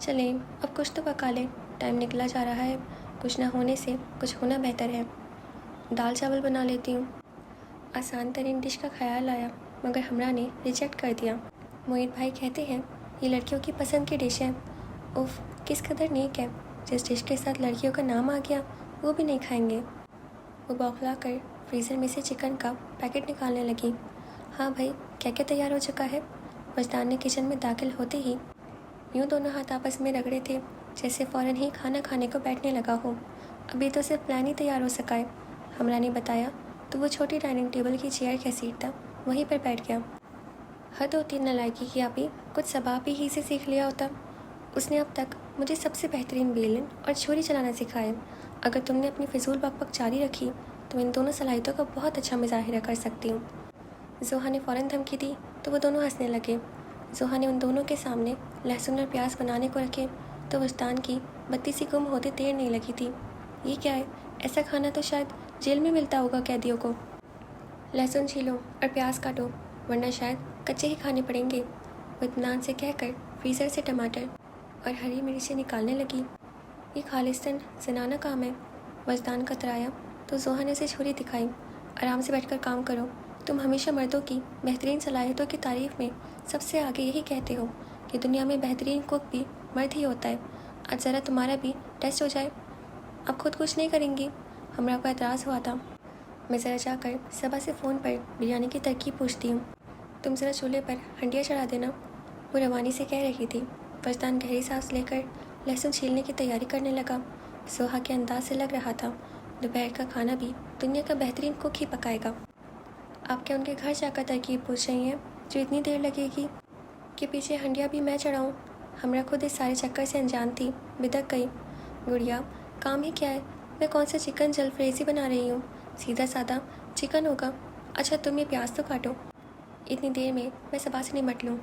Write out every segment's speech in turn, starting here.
چلیں اب کچھ تو پکا لیں، ٹائم نکلا جا رہا ہے، کچھ نہ ہونے سے کچھ ہونا بہتر ہے۔ دال چاول بنا لیتی ہوں۔ آسان ترین ڈش کا خیال آیا مگر ہمراہ نے ریجیکٹ کر دیا۔ معید بھائی کہتے ہیں یہ لڑکیوں کی پسند کی ڈش ہے۔ اوف، کس قدر نیک ہے، جس ڈش کے ساتھ لڑکیوں کا نام آ گیا وہ بھی نہیں کھائیں گے۔ وہ بوکھلا کر فریزر میں سے چکن کا پیکٹ نکالنے لگی۔ ہاں بھائی، کیا کیا تیار ہو چکا ہے؟ وجدان نے کچن میں داخل ہوتے ہی یوں دونوں ہاتھ آپس میں رگڑے تھے جیسے فوراً ہی کھانا کھانے کو بیٹھنے لگا ہو۔ ابھی تو صرف پلان ہی تیار ہو سکا ہے، ہمراہ نے بتایا تو وہ چھوٹی ڈائننگ ٹیبل کی چیئر گھسیٹتا وہیں پر بیٹھ گیا۔ حد ہوتی ہے نالائکی کی آپی، کچھ سباب ہی سے سیکھ لیا ہوتا۔ اس نے اب تک مجھے سب سے بہترین بیلن اور چھری چلانا سکھایا۔ اگر تم نے اپنی فضول بک بک جاری رکھی تو ان دونوں صلاحیتوں کا بہت اچھا مظاہرہ کر سکتی ہوں۔ زوہا نے فوراً دھمکی دی تو وہ دونوں ہنسنے لگے۔ زوہا نے ان دونوں کے سامنے لہسن اور پیاز بنانے کو رکھے تو وجدان کی بتی سی گم ہوتے دیر نہیں لگی تھی۔ یہ کیا ہے؟ ایسا کھانا تو شاید جیل میں ملتا ہوگا قیدیوں کو۔ لہسن چھیلو اور پیاز کاٹو ورنہ شاید کچے ہی کھانے پڑیں گے، وہ اطمینان سے کہہ کر فریزر سے ٹماٹر اور ہری مرچیں نکالنے لگی۔ یہ خالصتاً زنانہ کام ہے، وجدان کترایا تو زوہا نے اسے چھری دکھائی۔ آرام سے بیٹھ کر کام کرو، تم ہمیشہ مردوں کی بہترین صلاحیتوں کی تعریف میں سب سے آگے یہی کہتے ہو کہ دنیا میں بہترین کوک بھی مرد ہی ہوتا ہے۔ آج ذرا تمہارا بھی ٹیسٹ ہو جائے۔ اب خود کچھ نہیں کریں گی؟ ہمراہ کو اعتراض ہوا تھا۔ میں ذرا جا کر صبا سے فون پر بریانی کی ترکیب پوچھتی ہوں، تم ذرا چولہے پر ہنڈیا چڑھا دینا، وہ روانی سے کہہ رہی تھی۔ وجدان گہری سانس لے کر لہسن چھیلنے کی تیاری کرنے لگا۔ زوہا کے انداز سے لگ رہا تھا دوپہر کا کھانا بھی دنیا کا بہترین کوک ہی پکائے گا۔ آپ کیا ان کے گھر جا کر ترکیب پوچھ رہی ہیں جو اتنی دیر لگے گی کہ پیچھے ہنڈیا بھی میں چڑھاؤں؟ ہمراہ خود اس سارے چکر سے انجان تھی، بدک گئی۔ گڑیا، کام ہی کیا ہے، میں کون سا چکن جلفریزی بنا رہی ہوں، سیدھا سادہ چکن ہوگا۔ اچھا تم یہ پیاز تو کاٹو، اتنی دیر میں صبا سے نمٹ لوں۔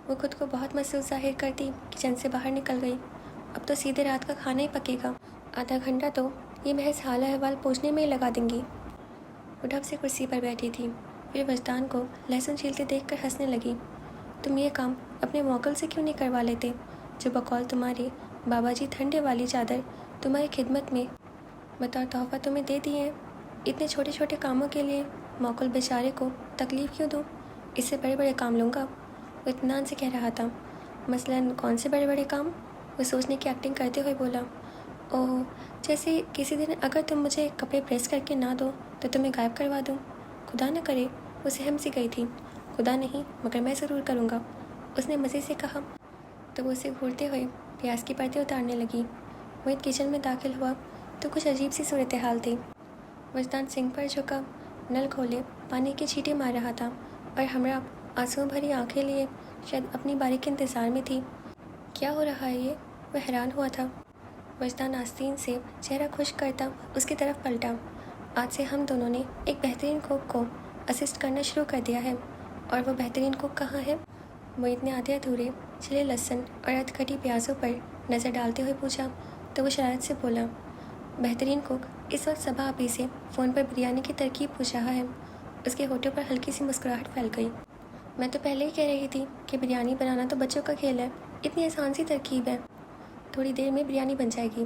وہ خود کو بہت مصروف ظاہر کرتی کچن سے باہر نکل گئی۔ اب تو سیدھے رات کا کھانا ہی پکے گا، آدھا گھنٹہ تو یہ محض حال احوال پوچھنے میں ہی لگا دیں گی۔ وہ ڈھب سے کرسی پر بیٹھی تھی، پھر وجدان کو لہسن چھیلتے دیکھ کر ہنسنے لگی۔ تم یہ کام اپنے موکل سے کیوں نہیں کروا لیتے جو بقول تمہارے بابا جی ٹھنڈے والی چادر تمہاری خدمت میں بطور تحفہ تمہیں دے دی ہیں؟ اتنے چھوٹے چھوٹے کاموں کے لیے موکل بیچارے کو تکلیف کیوں دوں؟ اس سے بڑے بڑے کام لوں گا، وہ اطمینان سے کہہ رہا تھا۔ مثلاً کون سے بڑے بڑے کام؟ وہ سوچنے کی ایکٹنگ کرتے ہوئے بولا۔ اوہ، جیسے کسی دن اگر تم مجھے کپڑے پریس کر کے نہ دو تو تمہیں غائب کروا دوں۔ خدا نہ کرے، وہ سہم سی گئی تھی۔ خدا نہیں مگر میں ضرور کروں گا، اس نے مزے سے کہا تو وہ اسے گھورتے ہوئے پیاز کی پرتیں اتارنے لگی۔ معید کچن میں داخل ہوا تو کچھ عجیب سی صورتحال تھی۔ وجدان سنک پر جھکا، نل کھولے پانی کی چھینٹیں مار رہا تھا اور ہمراہ آنسوؤں بھری آنکھیں لیے شاید اپنی باری کے انتظار میں تھی۔ کیا ہو رہا ہے یہ؟ وہ حیران ہوا تھا۔ وجدان آستین سے چہرہ خشک کرتا اس کی طرف پلٹا۔ آج سے ہم دونوں نے ایک بہترین کوک کو اسسٹ کرنا شروع کر دیا ہے، اور وہ بہترین کوک کہاں ہے؟ معید نے آدھے ادھورے چھلے لہسن اور ادھ کٹی پیازوں پر نظر ڈالتے ہوئے پوچھا تو وہ شرارت سے بولا، بہترین کوک اس وقت صبا آپی سے فون پر بریانی کی ترکیب پوچھ رہا ہے۔ اس کے ہونٹوں پر ہلکی سی مسکراہٹ پھیل گئی۔ میں تو پہلے ہی کہہ رہی تھی کہ بریانی بنانا تو بچوں کا کھیل ہے، اتنی آسان سی ترکیب ہے، تھوڑی دیر میں بریانی بن جائے گی۔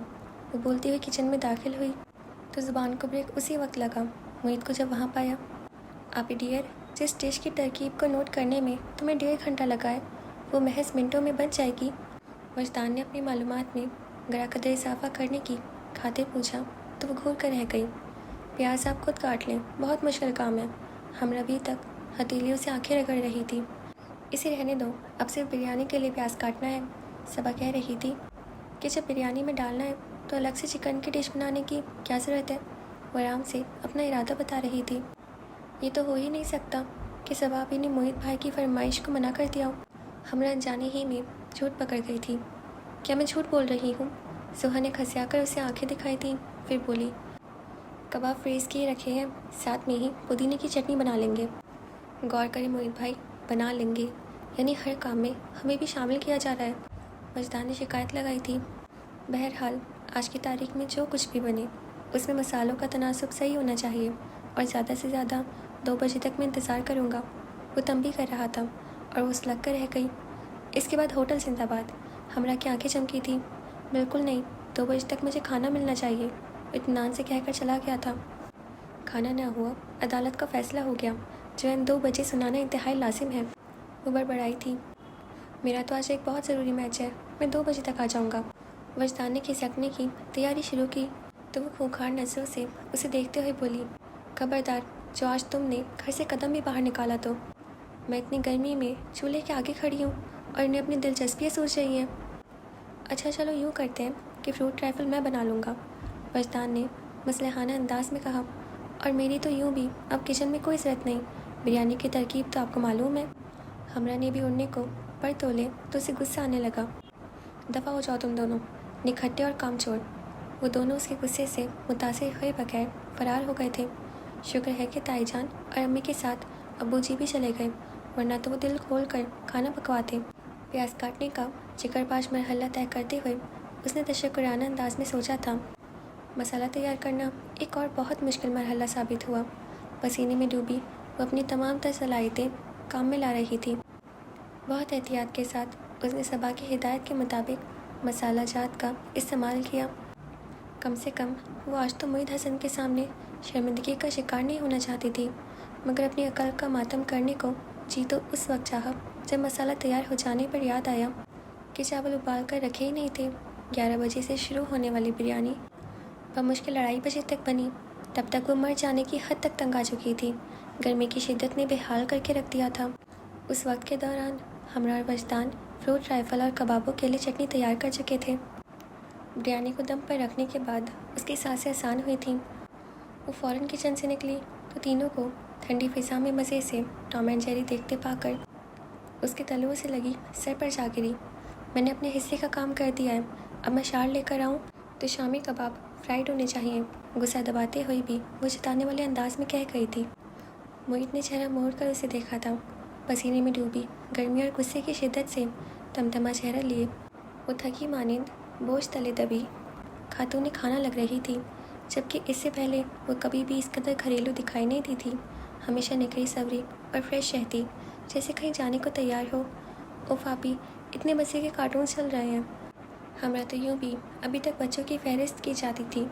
وہ بولتی ہوئی کچن میں داخل ہوئی تو زبان کو بریک اسی وقت لگا معید کو جب وہاں پایا۔ آپی ڈیئر، جس ڈش کی ترکیب کو نوٹ کرنے میں تمہیں 1.5 گھنٹہ لگا ہے وہ محض منٹوں میں بن جائے گی؟ وجدان نے اپنی معلومات میں گرا قدر اضافہ کرنے کی خاطر پوچھا تو وہ گھور کر رہ گئی۔ پیاز آپ خود کاٹ لیں، بہت مشکل کام ہے۔ ہمراہ ابھی تک ہتھیلیوں سے آنکھیں رگڑ رہی تھی۔ اسے رہنے دو، اب صرف بریانی کے لیے پیاز کاٹنا ہے۔ صبا کہہ رہی تھی کہ جب بریانی میں ڈالنا ہے تو الگ سے چکن کی ڈش بنانے کی کیا ضرورت ہے؟ وہ آرام سے اپنا ارادہ بتا رہی تھی۔ یہ تو ہو ہی نہیں سکتا کہ صبا آپی نے معید بھائی کی فرمائش کو منع کر دیا ہو۔ ہمراہ انجانے ہی میں جھوٹ پکڑ گئی تھی۔ کیا میں جھوٹ بول رہی ہوں؟ زوہا نے کھسیا کر اسے آنکھیں دکھائی تھیں، پھر بولی، کباب فریز کیے رکھے ہیں، ساتھ میں ہی پودینے کی چٹنی بنا لیں گے۔ غور کریں معید بھائی، بنا لیں گے یعنی ہر کام میں ہمیں بھی شامل کیا جا رہا ہے، وجدان نے شکایت لگائی تھی۔ بہرحال آج کی تاریخ میں جو کچھ بھی بنے اس میں مسالوں کا تناسب صحیح ہونا چاہیے، اور زیادہ سے زیادہ 2 بجے تک میں انتظار کروں گا۔ وہ تنبیہ کر رہا تھا اور وہ سلگ کر رہ گئی۔ اس کے بعد ہوٹل زندہ باد، ہمراہ کی آنکھیں چمکی تھیں۔ بالکل نہیں، 2 بجے تک مجھے کھانا ملنا چاہیے، اطمینان سے کہہ کر چلا گیا تھا۔ کھانا نہ ہوا، عدالت کا فیصلہ ہو گیا، جو 2 بجے سنانا انتہائی لازم ہے۔ وہ بڑبڑائی تھی، میرا تو آج ایک بہت ضروری میچ ہے، میں 2 بجے تک آ جاؤں گا۔ وجدان نے کھسکنے کی تیاری شروع کی تو وہ خونخوار نظروں سے اسے دیکھتے ہوئے بولی، خبردار، جو آج تم نے گھر سے قدم بھی باہر نکالا تو۔ میں اتنی گرمی میں چولہے کے آگے کھڑی ہوں اور انہیں اپنی دلچسپیاں سوچ رہی ہیں۔ اچھا چلو یوں کرتے ہیں کہ فروٹ ٹرائفل میں بنا لوں گا، وجدان نے مصلحانہ انداز میں کہا، اور میری تو یوں بھی اب کچن میں کوئی ضرورت نہیں، بریانی کی ترکیب تو آپ کو معلوم ہے۔ ہمراہ نے بھی اڑنے کو پر تولے تو اسے غصہ آنے لگا۔ دفعہ ہو جاؤ تم دونوں، نکھٹے اور کام چور۔ وہ دونوں اس کے غصے سے متاثر ہوئے بغیر فرار ہو گئے تھے۔ شکر ہے کہ تائی جان اور امی کے ساتھ ابو جی بھی چلے گئے، ورنہ تو وہ دل کھول کر کھانا پکواتے۔ پیاز کاٹنے کا چکر باز مرحلہ طے کرتے ہوئے اس نے تشکرانہ انداز میں سوچا تھا۔ مسالہ تیار کرنا ایک اور بہت مشکل مرحلہ ثابت ہوا۔ پسینے میں ڈوبی وہ اپنی تمام تر صلاحیتیں کام میں لا رہی تھی۔ بہت احتیاط کے ساتھ اس نے صبا کی ہدایت کے مطابق مسالہ جات کا استعمال کیا۔ کم سے کم وہ آج تو معید حسن کے سامنے شرمندگی کا شکار نہیں ہونا چاہتی تھی، مگر اپنی عقل کا ماتم کرنے کو جی تو اس وقت چاہا جب مسالہ تیار ہو جانے پر یاد آیا کہ چاول ابال کر رکھے ہی نہیں تھے۔ 11 بجے سے شروع ہونے والی بریانی بمشکل 2:30 بجے تک بنی۔ تب تک وہ مر جانے کی حد تک تنگ آ چکی تھی، گرمی کی شدت نے بے حال کر کے رکھ دیا تھا۔ اس وقت کے دوران ہمراہ اور وجدان فروٹ رائفل اور کبابوں کے لیے چٹنی تیار کر چکے تھے۔ بریانی کو دم پر رکھنے کے بعد اس کی سانسیں آسان ہوئی تھیں۔ وہ فوراً کچن سے نکلی تو تینوں کو ٹھنڈی فضا میں مزے سے ٹام اینڈ جیری دیکھتے پا کر اس کے تلوؤں سے لگی سر پر جا گری۔ میں نے اپنے حصے کا کام کر دیا ہے، اب میں شار لے کر آؤں تو شامی کباب فرائیڈ ہونے چاہیے، غصہ دباتے ہوئے بھی وہ جتانے والے انداز میں کہہ گئی تھی۔ معید نے چہرہ موڑ کر اسے دیکھا تھا، پسینے میں ڈوبی، گرمی اور غصے کی شدت سے تمتما چہرہ لیے وہ تھکی مانند بوجھ تلے دبی خاتون کھانا لگ رہی تھی، جبکہ اس سے پہلے وہ کبھی بھی اس قدر گھریلو دکھائی نہیں دی تھی۔ ہمیشہ نکھری سوری اور فریش رہتی، جیسے کہیں جانے کو تیار ہو۔ اوف آپی، اتنے مزے کے کارٹونز چل رہے ہیں۔ ہمراہ تو یوں بھی ابھی تک بچوں کی فہرست کی جاتی تھی،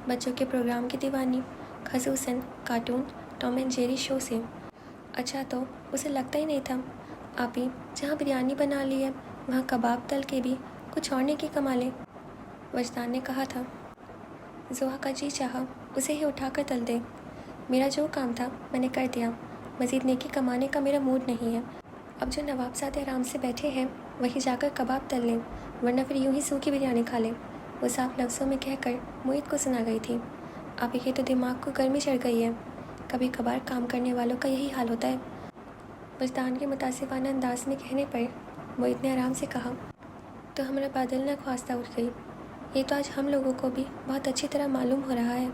بچوں کے پروگرام کی دیوانی، خصوصاً کارٹون ٹام اینڈ جیری شو سے۔ اچھا تو اسے لگتا ہی نہیں تھا آپی جہاں بریانی بنا لی ہے وہاں کباب تل کے بھی کچھ اور نیکی کما لیں، وجدان نے کہا تھا۔ زوہا کا جی چاہا اسے ہی اٹھا کر تل دے، میرا جو کام تھا میں نے کر دیا، مزید نیکی کمانے کا میرا موڈ نہیں ہے۔ اب جو نواب زادے آرام سے بیٹھے ہیں وہیں جا کر کباب تل لیں، ورنہ پھر یوں ہی سوکھی بریانی کھا لیں، وہ صاف لفظوں میں کہہ کر معید کو سنا گئی تھی۔ آپی کے تو دماغ کو گرمی چڑھ گئی ہے، کبھی کبھار کام کرنے والوں کا یہی حال ہوتا ہے، وجدان کے متاسفانہ انداز میں کہنے پر معید نے آرام سے کہا تو ہمارا بادل نہ خواستہ اٹھ گئی۔ یہ تو آج ہم لوگوں کو بھی بہت اچھی طرح معلوم ہو رہا ہے۔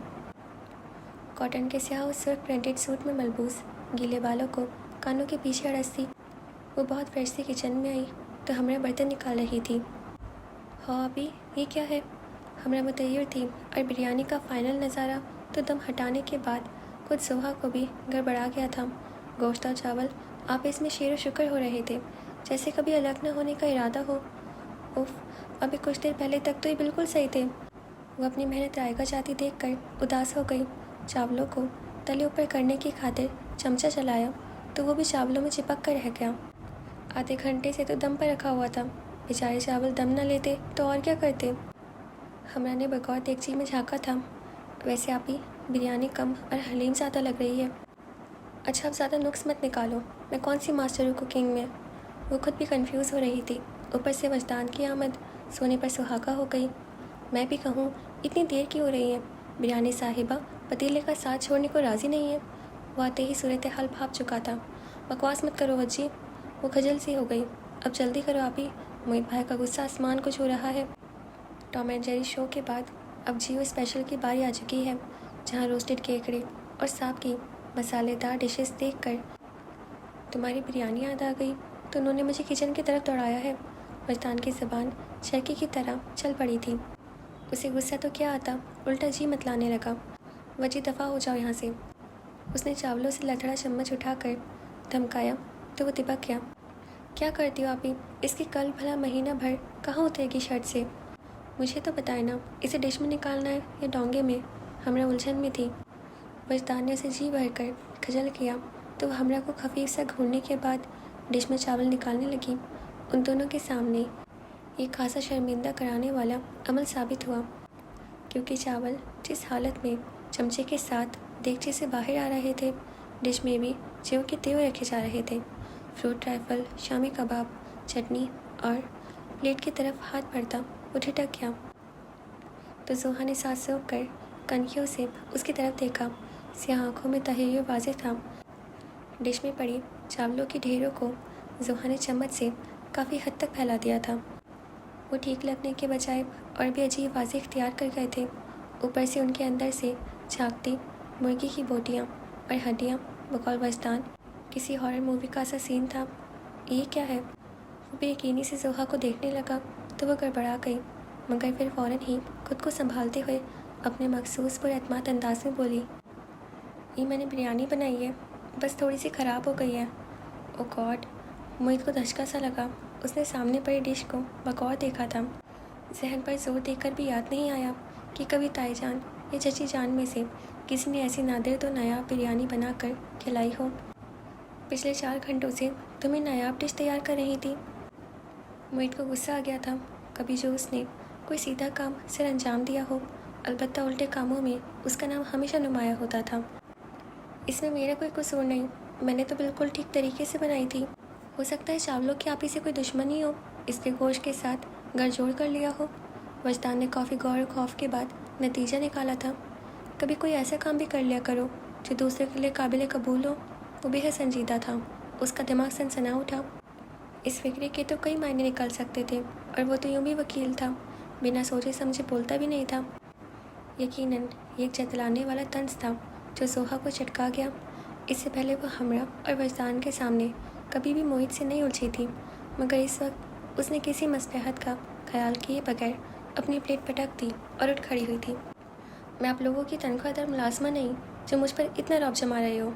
کاٹن کے سیاہ اور سرخ پرنٹڈ سوٹ میں ملبوس، گیلے بالوں کو کانوں کے پیچھے اڑستی وہ بہت فریش سی کچن میں آئی تو ہمراہ برتن نکال رہی تھی۔ ہاں ابھی یہ کیا ہے؟ ہمراہ متعیر تھی اور بریانی کا فائنل نظارہ تو دم ہٹانے کے بعد خود زوہا کو بھی گڑبڑا گیا تھا۔ گوشت اور چاول آپس میں شیر و شکر ہو رہے تھے، جیسے کبھی الگ نہ ہونے کا ارادہ ہو۔ اف، ابھی کچھ دیر پہلے تک تو یہ بالکل صحیح تھے۔ وہ اپنی محنت رائگاں جاتی دیکھ کر اداس ہو گئی۔ چاولوں کو تلے اوپر کرنے کی خاطر چمچہ چلایا تو وہ بھی چاولوں میں چپک کر رہ گیا۔ آدھے گھنٹے سے تو دم پر رکھا ہوا تھا، بیچارے چاول دم نہ لیتے تو اور کیا کرتے؟ ہمراہ نے بغور دیگچی میں جھانکا تھا۔ ویسے آپی بریانی کم اور حلیم زیادہ لگ رہی ہے۔ اچھا اب زیادہ نقص مت نکالو، میں کون سی ماسٹر ہوں کوکنگ میں؟ وہ خود بھی کنفیوز ہو رہی تھی، اوپر سے وجدان کی آمد سونے پر سہاگا ہو گئی۔ میں بھی کہوں اتنی دیر کی ہو رہی ہے؟ بریانی صاحبہ پتیلے کا ساتھ چھوڑنے کو راضی نہیں ہے۔ وہ آتے ہی صورتحال بھاپ چکا تھا۔ بکواس مت کرو وجی، وہ کھجل سی ہو گئی۔ اب جلدی کرو آپی، معید بھائی کا غصہ آسمان کو چھو رہا ہے۔ ٹام اینڈ جیری شو کے بعد اب جیو اسپیشل کی باری آ چکی ہے، جہاں روسٹڈ کیکڑے اور سانپ کی مسالے دار ڈشز دیکھ کر تمہاری بریانی یاد آ گئی تو انہوں نے مجھے کچن کی طرف دوڑایا ہے۔ وجدان کی زبان چرکی کی طرح چل پڑی تھی۔ اسے غصہ تو کیا آتا، الٹا جی متلانے لگا۔ وجی دفعہ ہو جاؤ یہاں سے۔ اس نے چاولوں سے لتھڑا چمچ اٹھا کر دھمکایا تو وہ تبک گیا۔ کیا کرتی ہو آپ ہی؟ اس کی کل بھلا مہینہ بھر کہاں اترے گی شرٹ سے؟ مجھے تو بتائے نا، اسے ڈش میں نکالنا ہے یا ڈونگے میں؟ ہمرا الجھن میں تھی۔ وجدان نے اسے جی بھر کر کھجل کیا تو وہ ہمرا کو خفیف سا گھورنے کے بعد ڈش میں چاول نکالنے لگی۔ ان دونوں کے سامنے یہ خاصا شرمندہ کرانے والا عمل ثابت ہوا، کیونکہ چاول جس حالت میں چمچے کے ساتھ دیگچے سے باہر آ رہے تھے، ڈش میں بھی جیوں کے تیوں رکھے جا رہے تھے۔ فروٹ رائفل، شامی کباب، چٹنی اور پلیٹ کی طرف ہاتھ بڑھتا وہ ٹھٹک گیا تو زوہا نے سانس روک کر کنکھیوں سے اس کی طرف دیکھا۔ سیاہ آنکھوں میں تحیر واضح تھا۔ ڈش میں پڑی چاولوں کی ڈھیروں کو زوہا نے چمچ سے کافی حد تک پھیلا دیا تھا۔ وہ ٹھیک لگنے کے بجائے اور بھی عجیب واضح اختیار کر گئے تھے۔ اوپر سے ان کے اندر سے جھانکتی مرغی کی بوٹیاں اور ہڈیاں بقول وجدان کسی ہارر مووی کا سا سین تھا۔ یہ کیا ہے؟ وہ بے یقینی سے زوہا کو دیکھنے لگا تو وہ گڑبڑا گئی، مگر پھر فوراً ہی خود کو سنبھالتے ہوئے اپنے مخصوص پر اعتماد انداز میں بولی، یہ میں نے بریانی بنائی ہے، بس تھوڑی سی خراب ہو گئی ہے۔ او گاڈ! موہت کو دھچکا سا لگا۔ اس نے سامنے پڑی ڈش کو بغور دیکھا تھا۔ ذہن پر زور دے کر بھی یاد نہیں آیا کہ کبھی تائی جان یا چچی جان میں سے کسی نے ایسی نادر تو نایاب بریانی بنا کر کھلائی ہو۔ پچھلے 4 گھنٹوں سے تمہیں نایاب ڈش تیار کر رہی تھی۔ موہت کو غصہ آ گیا تھا، کبھی جو اس نے کوئی سیدھا کام سر انجام دیا ہو، البتہ الٹے کاموں میں اس کا نام ہمیشہ نمایاں ہوتا تھا۔ اس میں میرا کوئی قصور نہیں، میں نے تو بالکل ٹھیک طریقے سے بنائی تھی۔ ہو سکتا ہے چاولوں کی آپ ہی سے کوئی دشمنی ہو، اس کے گوشت کے ساتھ گڑ جوڑ کر لیا ہو۔ وجدان نے کافی غور و خوف کے بعد نتیجہ نکالا تھا۔ کبھی کوئی ایسا کام بھی کر لیا کرو جو دوسرے کے لیے قابل قبول ہو۔ وہ بے حد سنجیدہ تھا، اس کا دماغ سنسنا اٹھا۔ اس فکرے کے تو کئی معنی نکل سکتے تھے، اور وہ تو یوں بھی وکیل تھا، بنا سوچے سمجھے بولتا بھی نہیں تھا۔ یقیناً یہ ایک جتلانے والا طنز تھا جو زوہا کو چٹکا گیا۔ اس سے پہلے وہ ہمرا اور وجدان کے سامنے کبھی بھی موہت سے نہیں الجھی تھی، مگر اس وقت اس نے کسی مصلحت کا خیال کیے بغیر اپنی پلیٹ پٹک دی اور اٹھ کھڑی ہوئی تھی۔ میں آپ لوگوں کی تنخواہ دار ملازمہ نہیں جو مجھ پر اتنا رعب جما رہے ہو۔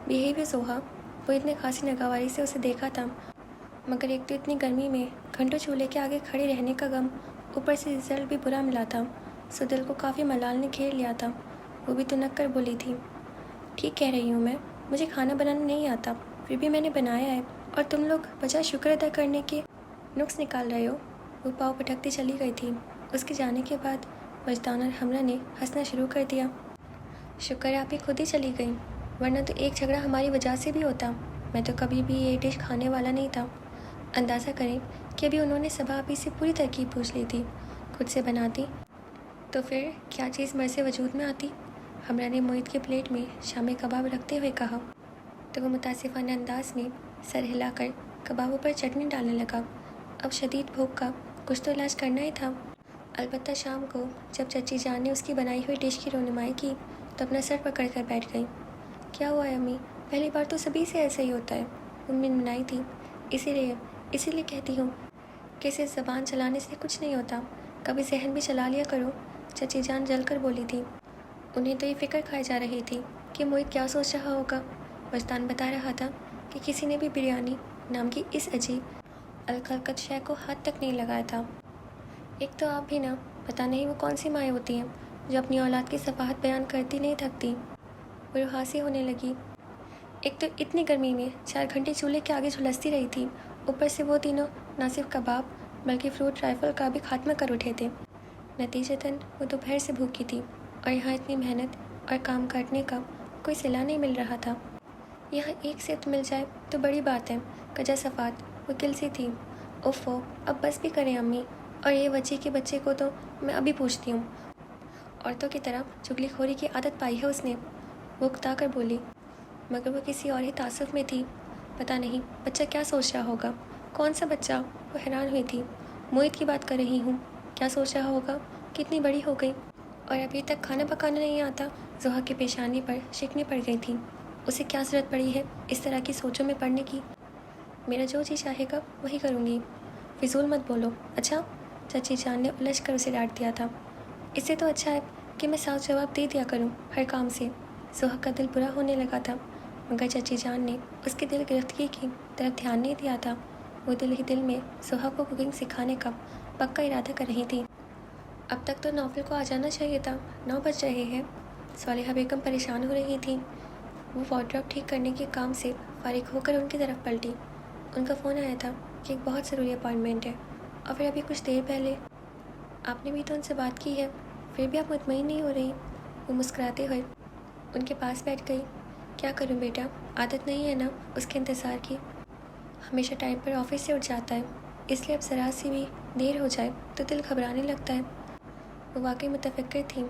بیہیو زوہا۔ وہ اتنے خاصی ناگواری سے اسے دیکھا تھا، مگر ایک تو اتنی گرمی میں گھنٹوں چولہے کے آگے کھڑے رہنے کا غم، اوپر سے رزلٹ بھی برا ملا تھا، سو دل کو کافی ملال نے گھیر لیا تھا۔ وہ بھی تنک کر بولی تھی، ٹھیک کہہ رہی ہوں میں، مجھے کھانا بنانا نہیں آتا، پھر بھی میں نے بنایا ہے، اور تم لوگ بجائے شکر ادا کرنے کے نقص نکال رہے ہو۔ وہ پاؤں پٹکتی چلی گئی تھی۔ اس کے جانے کے بعد وجدان اور ہمرا نے ہنسنا شروع کر دیا۔ شکر آپ ہی خود ہی چلی گئیں، ورنہ تو ایک جھگڑا ہماری وجہ سے بھی ہوتا۔ میں تو کبھی بھی یہ ڈش کھانے والا نہیں تھا۔ اندازہ کریں کہ ابھی انہوں نے صبح آپ ہی سے پوری ترکیب پوچھ لی تھی، خود سے بناتی تو پھر کیا چیز مر سے وجود میں آتی؟ ہمرا نے موہت کے پلیٹ میں شامی کباب رکھتے ہوئے کہا تو وہ متاسفانہ انداز میں سر ہلا کر کبابوں پر چٹنی ڈالنے لگا۔ اب شدید بھوک کا کچھ تو علاج کرنا ہی تھا۔ البتہ شام کو جب چچی جان نے اس کی بنائی ہوئی ڈش کی رونمائی کی تو اپنا سر پکڑ کر بیٹھ گئی۔ کیا ہوا ہے امی؟ پہلی بار تو سبھی سے ایسا ہی ہوتا ہے۔ وہ منمنائی تھی، اسی لیے کہتی ہوں کہ صرف زبان چلانے سے کچھ نہیں ہوتا، کبھی ذہن بھی چلا لیا کرو۔ چچی جان جل کر بولی تھی۔ انہیں تو یہ فکر کھائی جا رہی تھی کہ موہت کیا سوچ رہا ہوگا۔ وجدان بتا رہا تھا کہ کسی نے بھی بریانی نام کی اس عجیب الخلقت شے کو ہاتھ تک نہیں لگایا تھا۔ ایک تو آپ بھی نا، پتہ نہیں وہ کون سی مائیں ہوتی ہیں جو اپنی اولاد کی صفحات بیان کرتی نہیں تھکتی۔ وہ روحاسی ہونے لگی۔ ایک تو اتنی گرمی میں 4 گھنٹے چولہے کے آگے جھلستی رہی تھی، اوپر سے وہ تینوں نہ صرف کباب بلکہ فروٹ رائفل کا بھی خاتمہ کر اٹھے تھے۔ نتیجتاً وہ دوپہر سے بھوکی تھی، اور یہاں اتنی محنت اور کام کاٹنے کا کوئی صلہ نہیں مل رہا تھا۔ یہاں ایک صفت مل جائے تو بڑی بات ہے۔ کجا صفات وہ کل سی تھی۔ اوفو، اب بس بھی کریں امی، اور یہ وجہ کے بچے کو تو میں ابھی پوچھتی ہوں۔ عورتوں کی طرح چگلی خوری کی عادت پائی ہے اس نے، وہ اکتا کر بولی، مگر وہ کسی اور ہی تعصب میں تھی۔ پتہ نہیں بچہ کیا سوچ رہا ہوگا۔ کون سا بچہ؟ وہ حیران ہوئی تھی۔ موہت کی بات کر رہی ہوں، کیا سوچ رہا ہوگا؟ کتنی بڑی ہو گئی اور ابھی تک کھانا پکانا نہیں آتا۔ زوہا کی پیشانی پر شکنیں پڑ گئی تھیں۔ اسے کیا ضرورت پڑی ہے اس طرح کی سوچوں میں پڑنے کی؟ میرا جو جی چاہے گا وہی کروں گی، فضول مت بولو، اچھا؟ چچی جان نے الجھ کر اسے ڈانٹ دیا تھا۔ اس سے تو اچھا ہے کہ میں صاف جواب دے دیا کروں ہر کام سے۔ زوہا کا دل برا ہونے لگا تھا، مگر چچی جان نے اس کے دل گرفتگی کی طرف دھیان نہیں دیا تھا۔ وہ دل ہی دل میں سہا کو کوکنگ سکھانے کا پکا ارادہ کر رہی تھی۔ اب تک تو نوفل کو آ جانا چاہیے تھا، 9 بج رہے ہیں۔ صالحہ بیگم پریشان ہو رہی تھیں۔ وہ وارڈروب ٹھیک کرنے کے کام سے فارغ ہو کر ان کی طرف پلٹی۔ ان کا فون آیا تھا کہ ایک بہت ضروری اپائنٹمنٹ ہے، اور پھر ابھی کچھ دیر پہلے آپ نے بھی تو ان سے بات کی ہے، پھر بھی آپ مطمئن نہیں ہو رہی۔ وہ مسکراتے ہوئے ان کے پاس بیٹھ گئی۔ کیا کروں بیٹا، عادت نہیں ہے نا اس کے انتظار کی۔ ہمیشہ ٹائم پر آفس سے اٹھ جاتا ہے، اس لیے اب ذرا سی بھی دیر ہو جائے تو دل گھبرانے لگتا ہے۔ وہ واقعی متفکر تھیں۔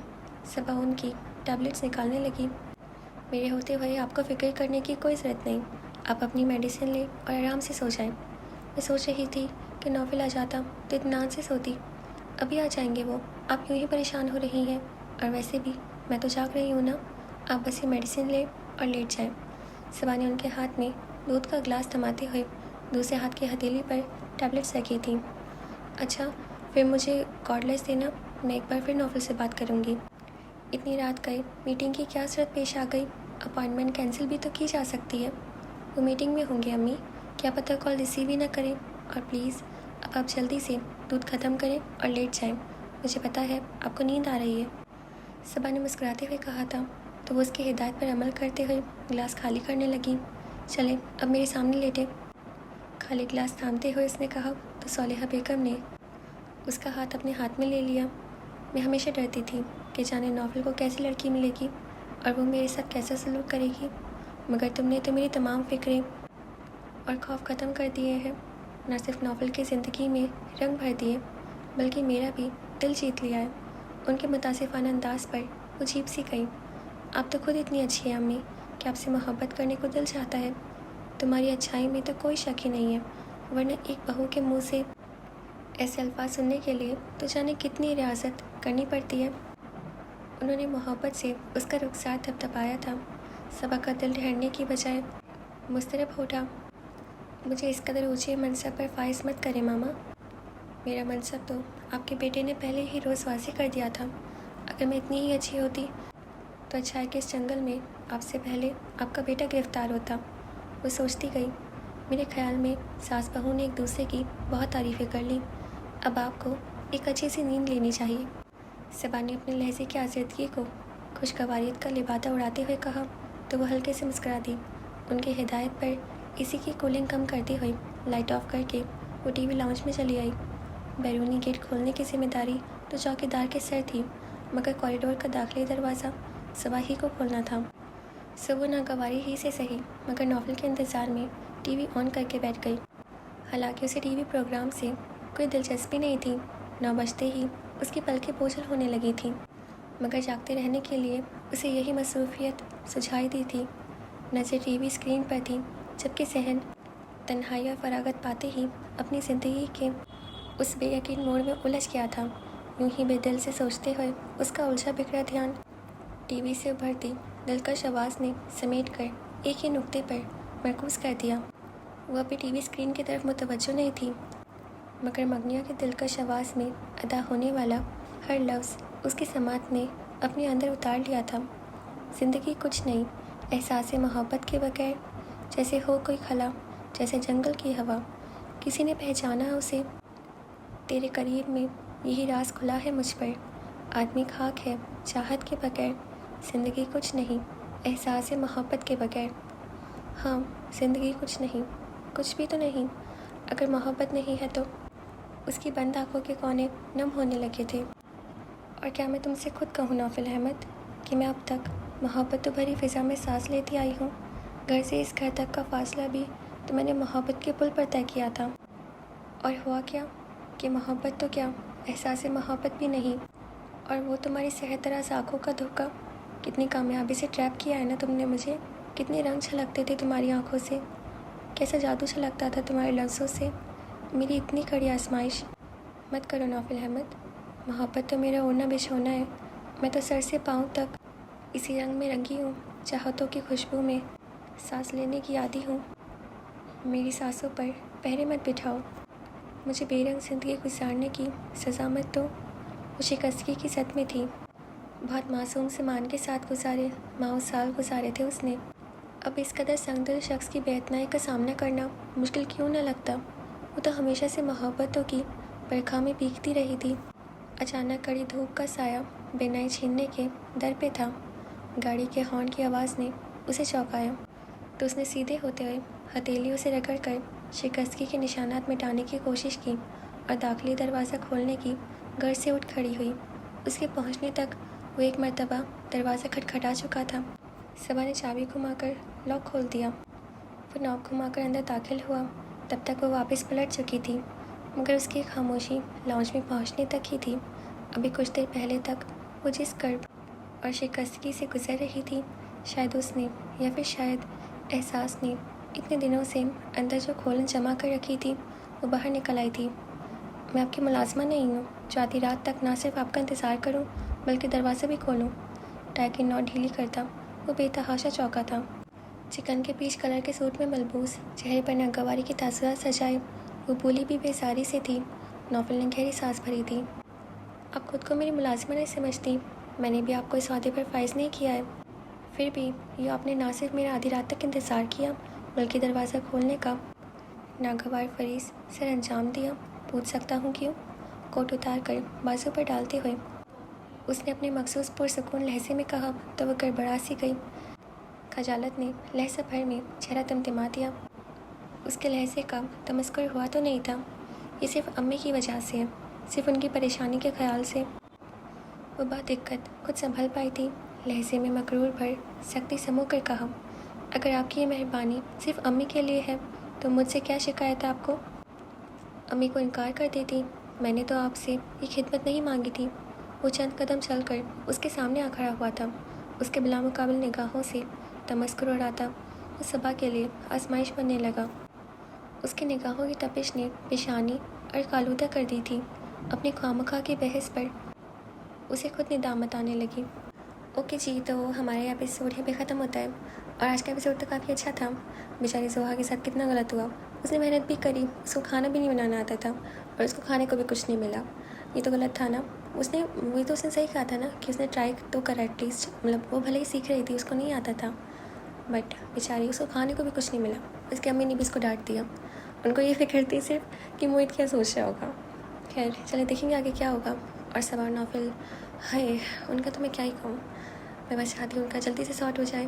صبا ان کی ٹیبلٹس نکالنے لگی۔ میرے ہوتے ہوئے آپ کو فکر کرنے کی کوئی ضرورت نہیں، آپ اپنی میڈیسن لیں اور آرام سے سو جائیں۔ میں سوچ رہی تھی کہ نوفل آ جاتا تو اطمینان سے سوتی۔ ابھی آ جائیں گے وہ، آپ یوں ہی پریشان ہو رہی ہیں، اور ویسے بھی میں تو جاگ رہی ہوں نا، آپ بس یہ میڈیسن لیں اور لیٹ جائیں۔ صبا نے ان کے ہاتھ میں دودھ کا گلاس تھماتے ہوئے دوسرے ہاتھ کی ہتھیلی پر ٹیبلٹس رکھی تھیں۔ اچھا، پھر مجھے کارڈلیس دینا، میں ایک بار پھر نوفل سے بات کروں گی۔ اتنی رات گئے، میٹنگ کی کیا ضرورت پیش آ گئی؟ اپائنٹمنٹ کینسل بھی تو کی جا سکتی ہے۔ وہ میٹنگ میں ہوں گے امی، کیا پتہ کال ریسیو ہی نہ کریں۔ اور پلیز اب آپ جلدی سے دودھ ختم کریں اور لیٹ جائیں، مجھے پتہ ہے آپ کو نیند آ رہی ہے۔ صبا نے مسکراتے ہوئے کہا تھا تو وہ اس کی ہدایت پر عمل کرتے ہوئے گلاس خالی کرنے لگی۔ چلیں اب میرے سامنے لیٹیں۔ خالی گلاس تھامتے ہوئے اس نے کہا تو صالحہ بیگم نے اس کا ہاتھ اپنے ہاتھ میں لے لیا۔ میں ہمیشہ ڈرتی تھی کہ جانے نوفل کو کیسی لڑکی ملے گی اور وہ میرے ساتھ کیسا سلوک کرے گی، مگر تم نے تو میری تمام فکریں اور خوف ختم کر دیے ہیں۔ نہ صرف نوفل کی زندگی میں رنگ بھر دیے، بلکہ میرا بھی دل جیت لیا ہے۔ ان کے متاسفانہ انداز پر وہ جھیپ سی گئی۔ آپ تو خود اتنی اچھی ہیں امی کہ آپ سے محبت کرنے کو دل چاہتا ہے۔ تمہاری اچھائی میں تو کوئی شک ہی نہیں ہے، ورنہ ایک بہو کے منہ سے ایسے الفاظ سننے کے لیے تو جانے کتنی ریاضت کرنی پڑتی ہے۔ انہوں نے محبت سے اس کا رخسار تھپتھپایا تھا۔ صبا کا دل ٹھہرنے کی بجائے مضطرب ہو اٹھا۔ مجھے اس قدر اونچے منصب پر فائز مت کریں ماما، میرا منصب تو آپ کے بیٹے نے پہلے ہی روز واضح کر دیا تھا۔ اگر میں اتنی ہی اچھی ہوتی تو اچھا ہے کہ اس جنگل میں آپ سے پہلے آپ کا بیٹا گرفتار ہوتا۔ وہ سوچتی گئی، میرے خیال میں ساس بہو نے ایک دوسرے کی بہت تعریفیں کر لیں، اب آپ کو ایک اچھی سی نیند لینی چاہیے۔ صبا نے اپنے لہجے کی آزردگی کو خوشگواریت کا لبادہ اڑاتے ہوئے کہا تو وہ ہلکے سے مسکرا دی۔ ان کی ہدایت پر اسی کی کولنگ کم کرتے ہوئے لائٹ آف کر کے وہ ٹی وی لاؤنج میں چلی آئی۔ بیرونی گیٹ کھولنے کی ذمہ داری تو چوکیدار کے سر تھی، مگر کوریڈور کا داخلی دروازہ صبا ہی کو کھولنا تھا۔ سو وہ ناگواری ہی سے سہی مگر نوفل کے انتظار میں ٹی وی آن کر کے بیٹھ گئی۔ حالانکہ اسے ٹی وی پروگرام سے کوئی دلچسپی نہیں تھی۔ 9 بجتے ہی اس کی پلکیں بوجھل ہونے لگی تھیں، مگر جاگتے رہنے کے لیے اسے یہی مصروفیت سجھائی دی تھی۔ نظر ٹی وی اسکرین پر تھی، جبکہ ذہن تنہائی اور فراغت پاتے ہی اپنی زندگی کے اس بے یقین موڑ میں الجھ گیا تھا۔ یوں ہی بے دل سے سوچتے ہوئے اس کا الجھا بکھرا دھیان ٹی وی سے ابھرتی دلکش آواز نے سمیٹ کر ایک ہی نقطے پر مرکوز کر دیا۔ وہ ابھی ٹی وی اسکرین کی طرف متوجہ نہیں تھی، مگر مگنیہ کی دلکش آواز میں ادا ہونے والا ہر لفظ اس کی سماعت نے اپنے اندر اتار لیا تھا۔ زندگی کچھ نہیں، احساس محبت کے بغیر، جیسے ہو کوئی خلا، جیسے جنگل کی ہوا، کسی نے پہچانا اسے، تیرے قریب میں یہی راز کھلا ہے مجھ پر، آدمی خاک ہے چاہت کے بغیر، زندگی کچھ نہیں، احساس محبت کے بغیر۔ ہاں، زندگی کچھ نہیں، کچھ بھی تو نہیں، اگر محبت نہیں ہے تو۔ اس کی بند آنکھوں کے کونے نم ہونے لگے تھے۔ اور کیا میں تم سے خود کہوں نوفل احمد کہ میں اب تک محبت تو بھری فضا میں سانس لیتی آئی ہوں، گھر سے اس گھر تک کا فاصلہ بھی تو میں نے محبت کے پل پر طے کیا تھا، اور ہوا کیا کہ محبت تو کیا، احساس محبت بھی نہیں، اور وہ تمہاری صحت طراز آنکھوں کا دھوکہ، کتنی کامیابی سے ٹریپ کیا ہے نا تم نے مجھے، کتنے رنگ چھلکتے تھے تمہاری آنکھوں سے، کیسا جادو چھلکتا تھا تمہارے لفظوں سے، میری اتنی کڑی آزمائش۔ مت کرو نوفل احمد، محبت تو میرا اوڑھنا بچھونا ہے، میں تو سر سے پاؤں تک اسی رنگ میں رنگی ہوں، چاہتوں کی خوشبو میں سانس لینے کی عادی ہوں، میری سانسوں پر پہرے مت بٹھاؤ، مجھے بے رنگ زندگی گزارنے کی سزا مت دو۔ وہ شکستگی کی زد میں تھی، بہت معصوم سے مان کے ساتھ گزارے ماہ و سال گزارے تھے اس نے، اب اس قدر سنگ دل شخص کی بے اعتنائی کا سامنا کرنا مشکل کیوں نہ لگتا۔ وہ تو ہمیشہ سے محبتوں کی برکھا میں بھیگتی رہی تھی۔ اچانک کڑی دھوپ کا سایہ بینائی چھیننے کے در پہ تھا۔ گاڑی کے ہارن کی آواز نے اسے چونکایا تو اس نے سیدھے ہوتے ہوئے ہتھیلیوں سے رگڑ کر شکستگی کے نشانات مٹانے کی کوشش کی اور داخلی دروازہ کھولنے کی غرض سے اٹھ کھڑی ہوئی۔ اس کے پہنچنے تک وہ ایک مرتبہ دروازہ کھٹکھٹا چکا تھا۔ صبا نے چابی گھما کر لاک کھول دیا۔ وہ ناک گھما کر اندر داخل ہوا۔ تب تک وہ واپس پلٹ چکی تھی، مگر اس کی خاموشی لاؤنج میں پہنچنے تک ہی تھی۔ ابھی کچھ دیر پہلے تک وہ جس کرب اور شکستگی سے گزر رہی تھی، شاید اس نے یا پھر شاید احساس نے اتنے دنوں سے اندر جو کھولن جمع کر رکھی تھی وہ باہر نکل آئی تھی۔ میں آپ کی ملازمہ نہیں ہوں جو آدھی رات تک نہ صرف آپ کا انتظار کروں بلکہ دروازہ بھی کھولوں۔ ٹائی کی نوٹ ڈھیلی کرتا وہ بے تحاشا چوکا تھا۔ چکن کے پیچ کلر کے سوٹ میں ملبوس، چہرے پر ناگواری کے تاثرات سجائے، وہ بولی بھی بیزاری سے تھی۔ نوفل نے گہری سانس بھری تھی۔ آپ خود کو میری ملازمہ نہیں سمجھتی، میں نے بھی آپ کو اس عہدے پر فائز نہیں کیا ہے، پھر بھی یہ آپ نے نہ صرف میرا آدھی رات تک انتظار کیا بلکہ دروازہ کھولنے کا ناگوار فریض سر انجام دیا۔ پوچھ سکتا ہوں کیوں؟ کوٹ اتار کر بازو پر ڈالتے ہوئے اس نے اپنے مخصوص پرسکون لہجے میں کہا تو وہ گڑبڑا سی گئی۔ خجالت نے لہجہ بھر میں چہرہ تمتما دیا۔ اس کے لہجے کا تمسخر ہوا تو نہیں تھا، یہ صرف امی کی وجہ سے ہے، صرف ان کی پریشانی کے خیال سے۔ وہ بات دقت خود سنبھل پائی تھی۔ لہجے میں مغرور بھر سختی سمو کر کہا، اگر آپ کی یہ مہربانی صرف امی کے لیے ہے تو مجھ سے کیا شکایت ہے آپ کو؟ امی کو انکار کر دیتی، میں نے تو آپ سے یہ خدمت نہیں مانگی تھی۔ وہ چند قدم چل کر اس کے سامنے آ کھڑا ہوا تھا۔ اس کے بلا مقابل نگاہوں سے تمسخر اڑاتا وہ صبا کے لیے آزمائش بننے لگا۔ اس کی نگاہوں کی تپش نے پیشانی عرق آلودہ کر دی تھی۔ اپنی خواہ کی بحث پر اسے خود ندامت آنے لگی۔ اوکے جی، تو ہمارا یہ ایپیسوڈ یہاں پہ ختم ہوتا ہے، اور آج کا ایپیسوڈ تو کافی اچھا تھا۔ بیچاری زوہا کے ساتھ کتنا غلط ہوا، اس نے محنت بھی کری، اس کو کھانا بھی نہیں بنانا آتا تھا اور اس کو کھانے کو بھی کچھ نہیں ملا۔ یہ تو غلط تھا نا، اس نے صحیح کہا تھا نا کہ اس نے ٹرائی تو کرا ایٹ لیسٹ، مطلب وہ بھلے ہی سیکھ رہی تھی، اس کو نہیں آتا تھا، بٹ بیچاری اس کو کھانے کو بھی کچھ نہیں ملا۔ اس کی امی نے بھی اس کو ڈانٹ دیا، ان کو یہ فکر تھی صرف کہ موہت کیا سوچ رہا ہوگا۔ خیر چلے دیکھیں گے آگے کیا ہوگا۔ اور صبا اور نوفل، ہائے ان کا تو میں کیا ہی کہوں، میں بس چاہتی ہوں ان کا جلدی سے سارٹ ہو جائے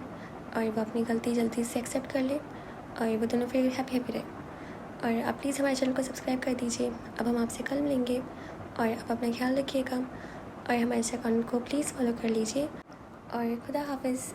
اور وہ اپنی غلطی جلدی سے ایکسیپٹ کر لے اور وہ دونوں پھر ہیپی رہے۔ اور آپ پلیز ہمارے چینل کو سبسکرائب کر دیجیے۔ اب ہم آپ سے کل ملیں گے، اور آپ اپنا خیال رکھیے گا اور ہمارے اکاؤنٹ کو پلیز فالو کر لیجیے، اور خدا حافظ۔